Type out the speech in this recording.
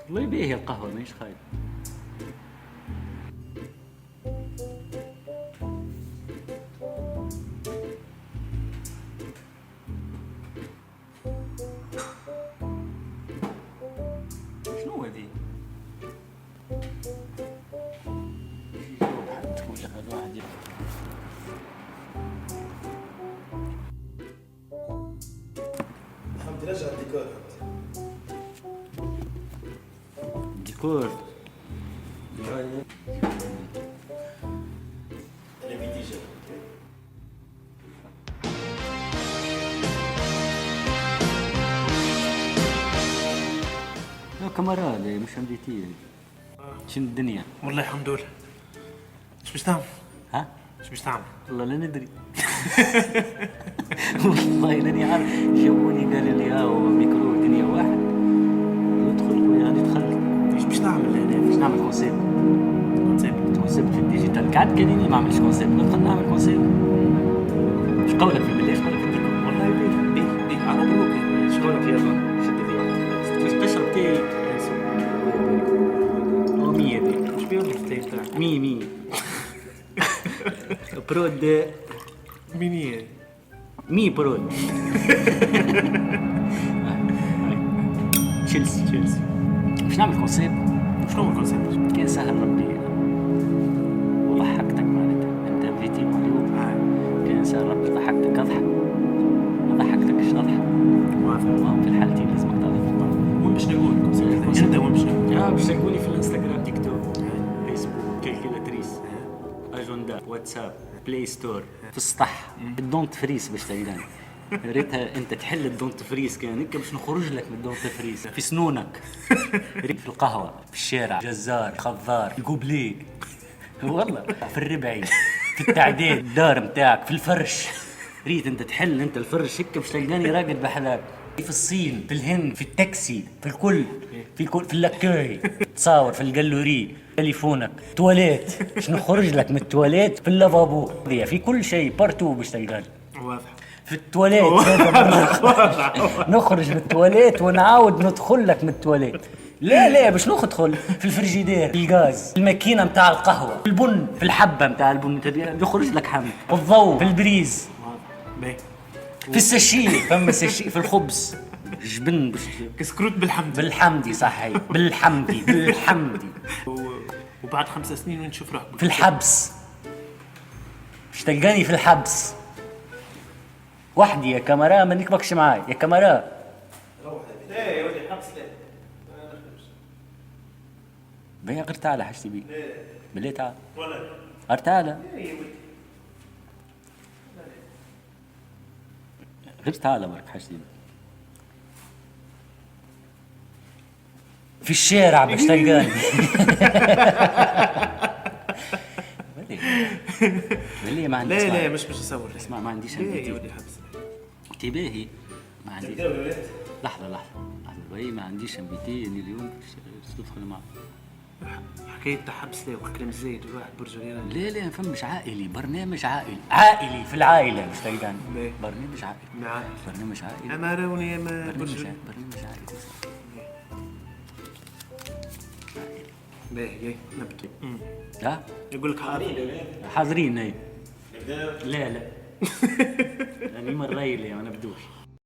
والله باهي القهوة ماهيش خايب. شنو هذي؟ تقول لك هذا واحد حمدي رجع الديكور. ديكور كاميرا مش امريكية. شنو الدنيا؟ والله الحمد لله. ايش باش تعمل؟ ها؟ ايش باش تعمل؟ والله لا ندري. والله لاني عارف. جابوني قالوا لي هاو ميكرو دنيا واحد ندخل خويا. انا دخلت. ايش باش تعمل هنا؟ باش نعمل كونسيبت في الديجيتال. قعدت كاني ما عملتش كونسيبت. ندخل نعمل كونسيبت. ايش قولك في بالله؟ ايش قولك في الديكور؟ والله بيه على بروكي. ايش قولك يلا شد لي واحد. باش تشرب تي او 100 دي. ايش بيقول الفتاة بتاعك؟ 100 برود مينية 100 برود. تشيلسي باش نعمل كونسيبت. شنو هو الكونسيبت؟ كان سهل ربي وضحكتك معناتها. انت فيتي اليوم كان سهل ربي ضحكتك اضحك، ما ضحكتكش اضحك. موافق. في الحالتين لازم تضحك. وين باش نقول الكونسيبت؟ انت وين باش نقول؟ باش تلقوني في الانستغرام، تيك توك، فيسبوك، كالكولاتريس، اجندا، واتساب، بلاي ستور، في السطح. الدونت فريس باش تلقاني. يا ريتها انت تحل الدونت فريس كان هيك باش نخرج لك من الدونت فريس. في سنونك، في القهوه، في الشارع، جزار، خضار، القبلي، والله في الربعي، في التعداد، الدار متاعك، في الفرش. ريت انت تحل انت الفرش هيك باش تلقاني راقد بحذاك. في الصين، في الهند، في التاكسي، في الكل، في اللاكوي، تصاور في الجالوري، تليفونك، تواليت باش نخرج لك من التواليت، في اللافابو، في كل شيء بارتو باش تلقاني. واضح. في التواليت نخرج من التواليت ونعاود ندخل لك من التواليت. لا باش ندخل في الفريجيدير، في الغاز، في الماكينه متاع القهوه، في البن، في الحبه متاع البن يخرج لك حمض، في الضوء، في البريز، في الساشي، فما ساشي، في الخبز، جبن كسكروت بالحمدي صحيح. بالحمدي وبعد 5 سنين وين تشوف روحك؟ في الحبس. باش تلقاني في الحبس وحدي يا كاميرا. ما نكبكش معاي يا كاميرا. لا يا ولدي حبس لا. بيا غير تعال حاجتي بيك. بالله تعال. ولا غير تعال. غير تعال برك حاجتي بيك. في الشارع باش تلقاني. بالله ما عندي. لا مش اصور. اسمع ما عنديش يا ولدي حبس انتباهي. ما عندي. لحظة باهي ما عنديش انفيتي اني اليوم باش تدخل معه. حكاية حبس لا وكلام زايد الواحد برجوليران. لا ما فمش عائلي. برنامج عائلي في العائلة باش تلقاني. برنامج عائلي. اما روني ما برنامج عائلي. باهي نبدأ. لا يقول لك حاضرين. لا يعني مرة ما نبدوش.